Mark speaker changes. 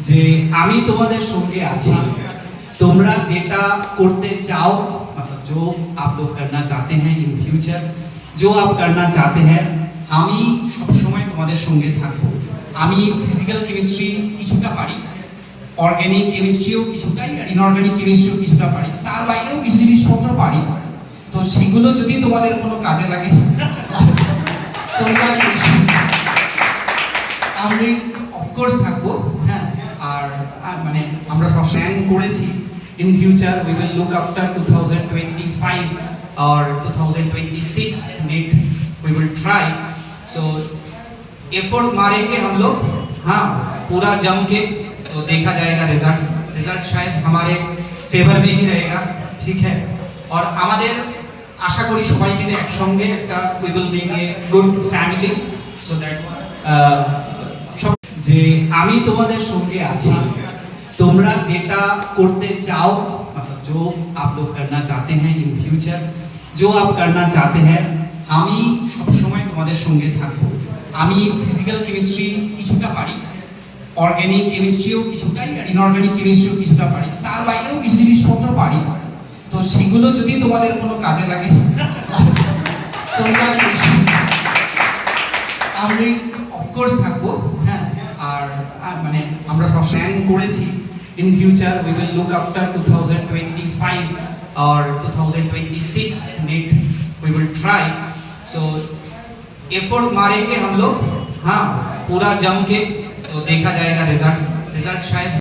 Speaker 1: যে আমি তোমাদের সঙ্গে আছি, তোমরা যেটা করতে চাও, मतलब जो आप लोग करना चाहते हैं इन फ्यूचर, जो आप करना चाहते हैं, আমি সব সময় তোমাদের সঙ্গে থাকবো। আমি ফিজিক্যাল কেমিস্ট্রি কিছুটা পারি, অর্গানিক কেমিস্ট্রিও কিছুটাই, আর ইনঅর্গানিক কেমিস্ট্রিও কিছুটা পারি, তার বাইরেও কিছু জিনিসপত্র পারি। তো সেগুলো যদি তোমাদের কোনো কাজে লাগে তোমরা আমি অফকোর্স থাকবো। হ্যাঁ, আর মানে আমরা সব প্ল্যান করেছি in future we will look after 2025 or 2026 need we will try, so effort मारेंगे हम लोग। हाँ, पूरा जम के, तो देखा जाएगा रिजल्ट शायद हमारे फेवर में ही रहेगा, ठीक है। और আমাদের আশা করি সবাই মিলে একসঙ্গে একটা we will make a good family so that যে আমি তোমাদের সঙ্গে আছি, তোমরা যেটা করতে চাও, मतलब जो आप लोग करना चाहते हैं इन फ्यूचर, जो आप करना चाहते हैं, আমি সব সময় তোমাদের সঙ্গে থাকবো। আমি ফিজিক্যাল কেমিস্ট্রি কিছুটা পারি, অর্গানিক কেমিস্ট্রিও কিছুটাই, আর ইনঅর্গানিক কেমিস্ট্রিও কিছুটা পারি, তার বাইরেও কিছু জিনিসপত্র পারি। তো সেগুলো যদি তোমাদের কোনো কাজে লাগে তোমরা আমি অফকোর্স থাকবো। হ্যাঁ, আর মানে আমরা সব প্ল্যান করেছি in future we will look after 2025 or 2026 need we will try, so effort मारेंगे हम लोग। हाँ, पूरा जम के, तो देखा जाएगा रिजल्ट शायद